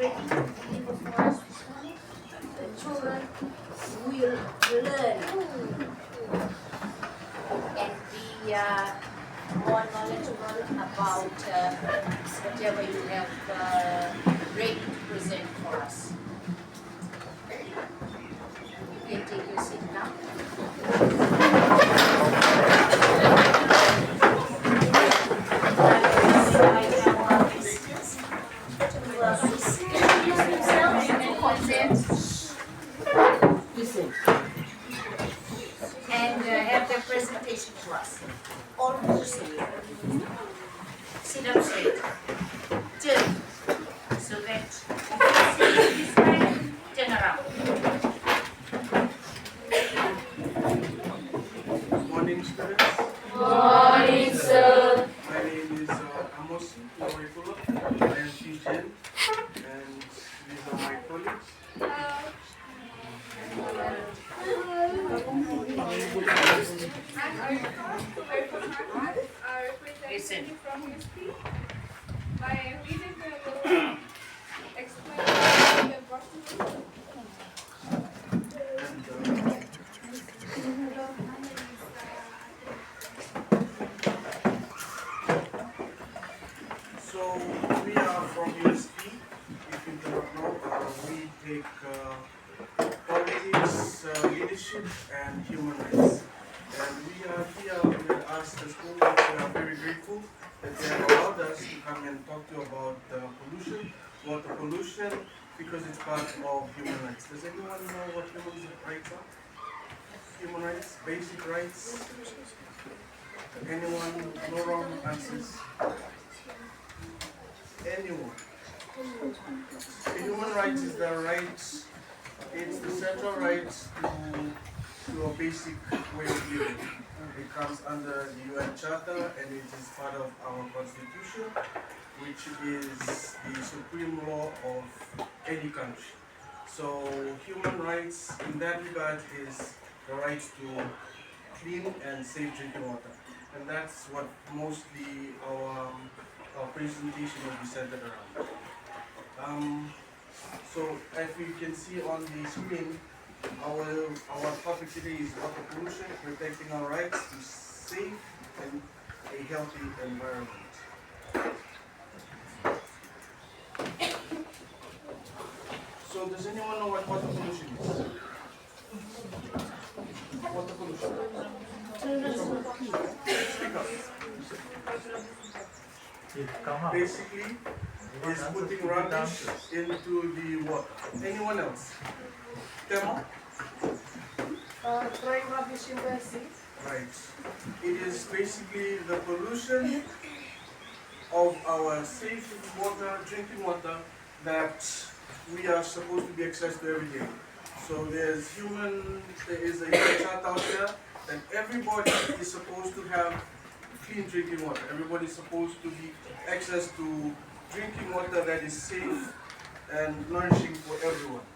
ready to deliver for us this morning. The children will learn and be more knowledgeable about whatever you have ready to present for us. You can take your seat now. And have their presentation to us. All inclusive. Sit up straight. Turn. So that this side, turn around. Morning, students. Morning, sir. My name is Amos Norekula. I am Fijian, and these are my colleagues. Listen. From USP. My reading will explain the process. So we are from USP. If you do not know, we take politics, leadership, and human rights. And we are here with us, the school. We are very grateful that they have allowed us to come and talk to you about pollution, water pollution, because it's part of human rights. Does anyone know what human rights are? Human rights, basic rights. Anyone? No wrong answers. Anyone? The human rights is the rights. It's the central rights to a basic way of living. It comes under the UN Charter and it is part of our constitution, which is the supreme law of any country. So human rights in that regard is the right to clean and safe drinking water. And that's what mostly our presentation will be centered around. So as you can see on the screen, our topic today is water pollution, protecting our rights to safe and a healthy environment. So does anyone know what water pollution is? Water pollution. Speak up. Basically, is putting rubbish into the water. Anyone else? Tema? Throwing rubbish in the sea. Right. It is basically the pollution of our safe water, drinking water, that we are supposed to be access to every day. So there is a human chart out there that everybody is supposed to have clean drinking water. Everybody is supposed to be access to drinking water that is safe and nourishing for everyone.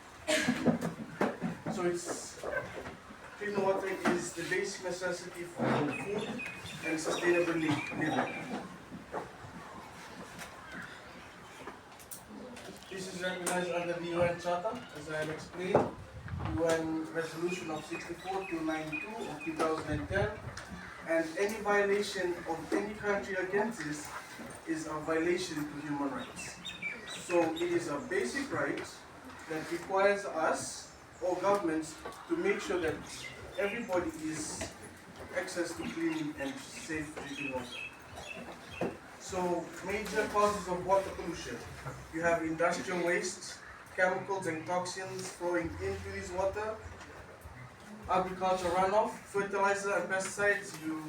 So clean water is the basic necessity for food and sustainable living. This is recognized under the UN Charter, as I have explained, UN Resolution of 64-92 of 2010, and any violation of any country against this is a violation to human rights. So it is a basic right that requires us or governments to make sure that everybody is access to clean and safe drinking water. So major causes of water pollution. You have industrial waste, chemicals and toxins flowing into this water, agriculture runoff, fertilizer and pesticides. You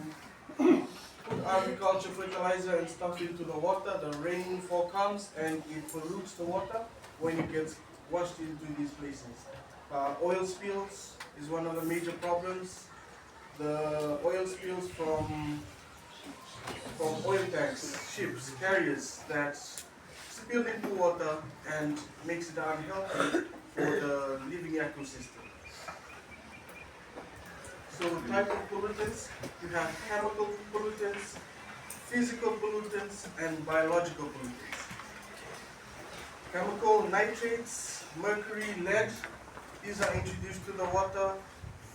put agriculture, fertilizer and stuff into the water, the rainfall comes and it pollutes the water when it gets washed into these places. Oil spills is one of the major problems. The oil spills from oil tanks, ships, carriers that spill into water and makes it unhealthy for the living ecosystem. So type of pollutants, you have chemical pollutants, physical pollutants, and biological pollutants. Chemical nitrates, mercury, lead, these are introduced to the water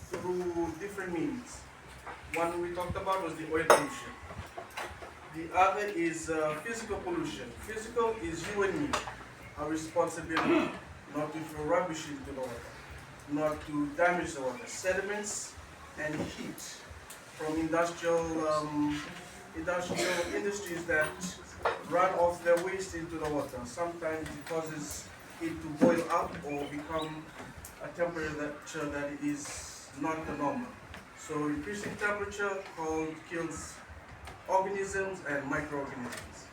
through different means. One we talked about was the oil pollution. The other is physical pollution. Physical is you and me, our responsibility not to throw rubbish into the water, not to damage the water. Sediments and heat from industrial industries that run off their waste into the water. Sometimes it causes it to boil up or become a temperature that is not the normal. So increasing temperature kills organisms and microorganisms.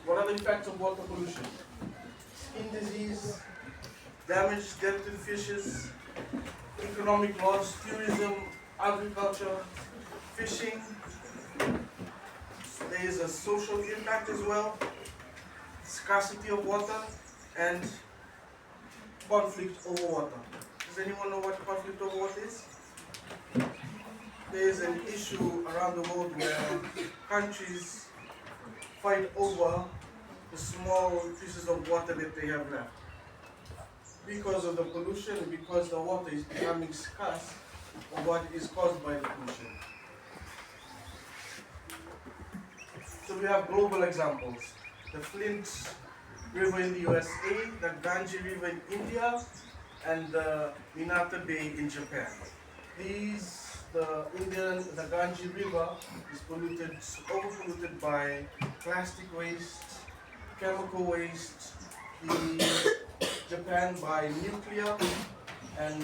What are the effects of water pollution? Skin disease, damage, death to the fishes, economic loss, tourism, agriculture, fishing. There is a social impact as well, scarcity of water, and conflict over water. Does anyone know what conflict over water is? There is an issue around the world where countries fight over the small pieces of water that they have left. Because of the pollution, because the water is becoming scarce, or what is caused by the pollution. So we have global examples. The Flint River in the USA, the Ganges River in India, and the Minata Bay in Japan. The Ganges River is overpolluted by plastic waste, chemical waste, Japan by nuclear, and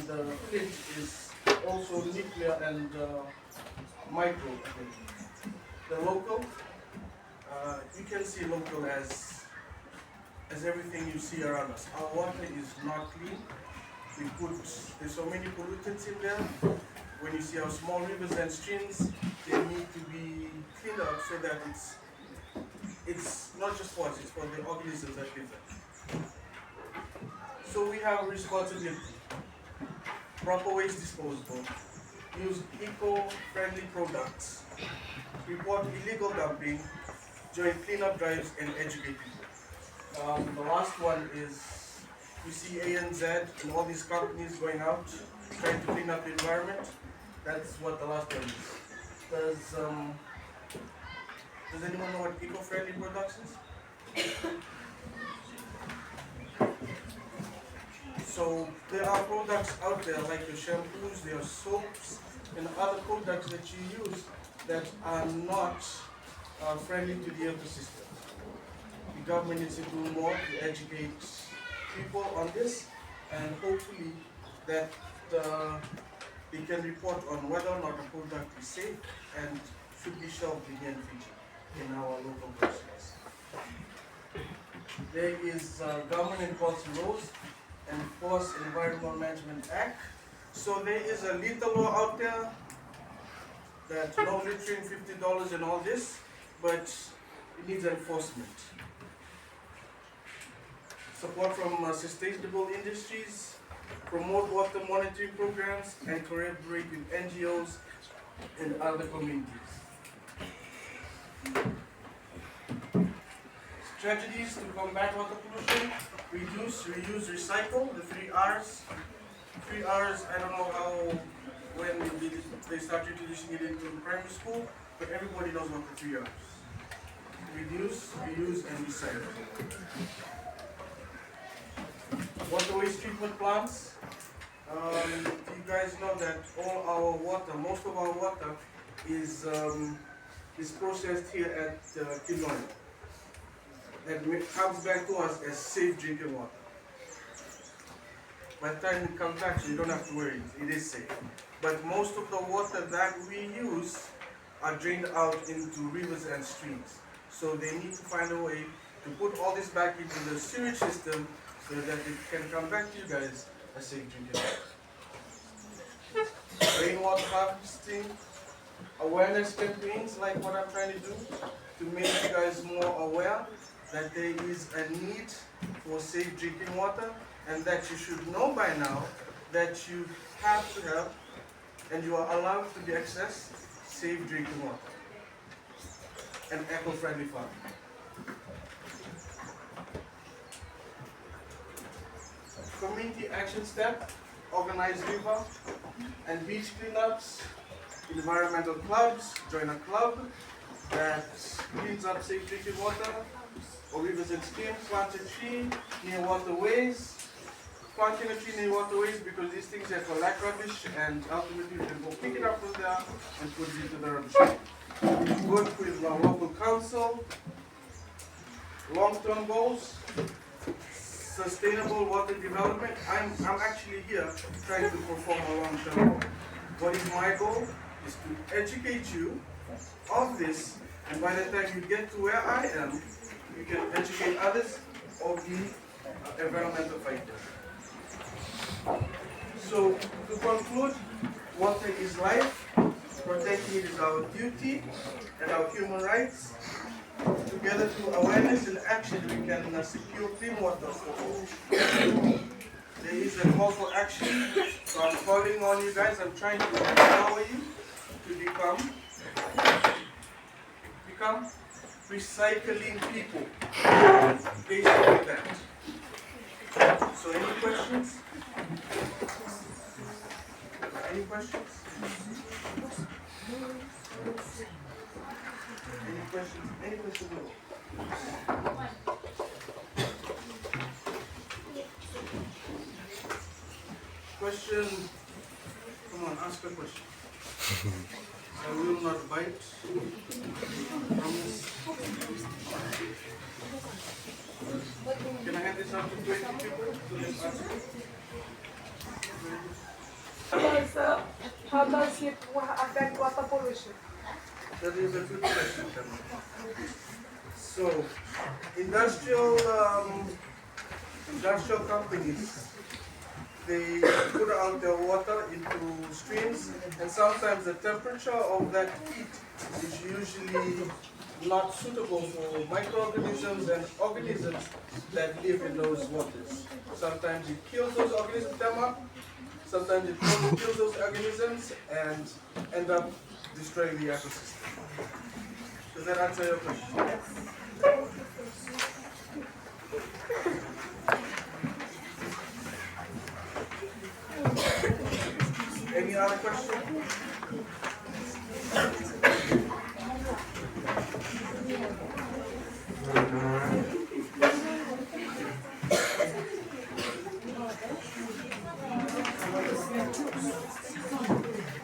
Flint is also nuclear and micro. The local, you can see local as everything you see around us. Our water is not clean. There's so many pollutants in there. When you see our small rivers and streams, they need to be cleaned up so that it's not just for us, it's for the organisms that live there. So we have a responsibility. Proper waste disposal. Use eco-friendly products. Report illegal dumping. Join cleanup drives and educate people. The last one is, you see ANZ and all these companies going out trying to clean up the environment. That's what the last one is. Does anyone know what eco-friendly products is? So there are products out there like your shampoos, your soaps, and other products that you use that are not friendly to the ecosystem. The government needs to do more to educate people on this, and hopefully that they can report on whether or not a product is safe and should be shelved in the near future in our local groceries. There is government policy laws and Forest Environmental Management Act. So there is a lethal law out there that no littering, $50 and all this, but it needs enforcement. Support from sustainable industries, promote water monitoring programs, and collaborate with NGOs and other communities. Strategies to combat water pollution: reduce, reuse, recycle, the 3 R's. 3 R's, I don't know when they started introducing it into primary school, but everybody knows what the 3 R's. Reduce, reuse, and recycle. Water waste treatment plants. You guys know that all our water, most of our water is processed here at Kilnoy. That comes back to us as safe drinking water. By the time it comes back, you don't have to worry, it is safe. But most of the water that we use are drained out into rivers and streams. So they need to find a way to put all this back into the sewage system so that it can come back to you guys as safe drinking water. Rainwater harvesting, awareness campaigns like what I'm trying to do to make you guys more aware that there is a need for safe drinking water, and that you should know by now that you have to have and you are allowed to be accessed safe drinking water and eco-friendly farming. community action step, organized river and beach cleanups, environmental clubs, join a club that cleans up safe drinking water, or rivers and streams, plant a tree near waterways. Planting a tree near waterways because these things are collect rubbish and ultimately you can go pick it up from there and put it into the rubbish bin. Work with our local council, long-term goals, sustainable water development. I'm actually here trying to perform a long-term goal. What is my goal? Is to educate you of this, and by the time you get to where I am, you can educate others of the environmental fighters. So, to conclude, water is life, protecting it is our duty and our human rights. Together through awareness and action, we can secure clean water for all. There is a call for action, so I'm calling on you guys. I'm trying to empower you to become recycling people. Basically that. So any questions? Any questions? Any questions? Any questions at all? Question? Come on, ask a question. I will not bite. Promise. Can I hand this out to 20 people to just answer? How does it affect water pollution? That is a good question. So, industrial companies, they put out their water into streams, and sometimes the temperature of that heat is usually not suitable for microorganisms and organisms that live in those waters. Sometimes it kills those organisms, them up. Sometimes it kills those organisms and end up destroying the ecosystem. Does that answer your question? Any other question?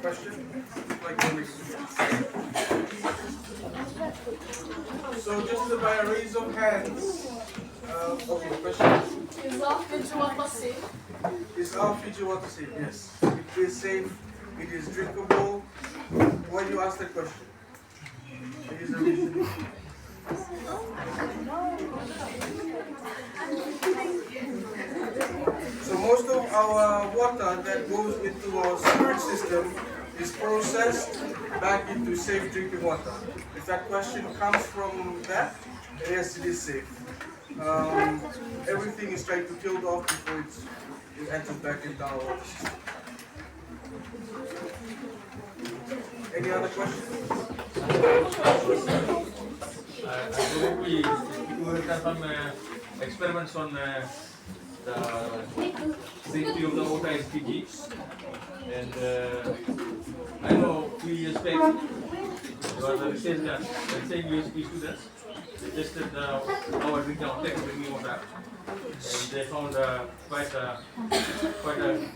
Question? Like so just by a raise of hands. Okay, question? Is our Fiji water safe? Is our Fiji water safe? Yes. It is safe. It is drinkable. Why do you ask that question? There is a reason. So most of our water that goes into our sewage system is processed back into safe drinking water. If that question comes from that, yes, it is safe. Everything is tried to kill off before it enters back into our water system. Any other questions? We have done some experiments on the safety of the water in Fiji, and I know 2 years back there was a research done by same USP students. They tested our drinking water, and they found quite a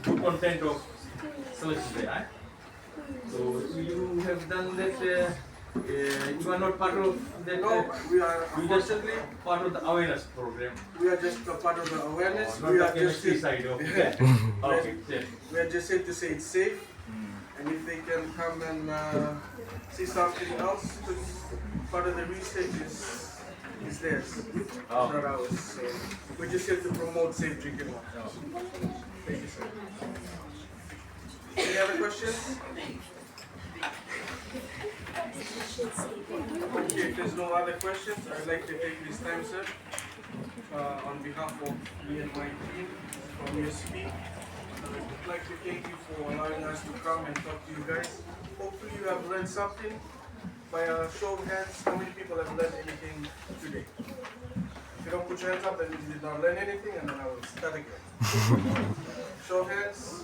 good content of solution there. So you have done that. You are not part of that. No, we are You just part of the awareness program. We are just a part of the awareness. Not We the are just chemistry side of it. Okay, yeah. we are just here to say it's safe, and if they can come and see something else, because part of the research is theirs, Oh. not ours. So we're just here to promote safe drinking water. Thank you, sir. Any other questions? Okay, if there's no other questions, I'd like to take this time, sir, on behalf of me and my team from USP. I'd like to thank you for allowing us to come and talk to you guys. Hopefully you have learned something. By a show of hands, how many people have learned anything today? If you don't put your hands up, that means you did not learn anything, and then I will start again. Show of hands.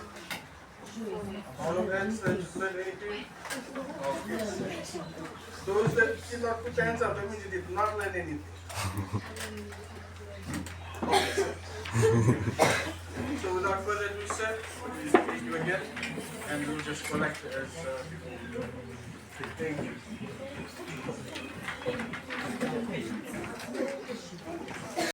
All of hands that you learned anything? Okay. Those that did not put your hands up, that means you did not learn anything. Okay. So without further ado, sir, we thank you again, and we'll just collect as before. Thank you.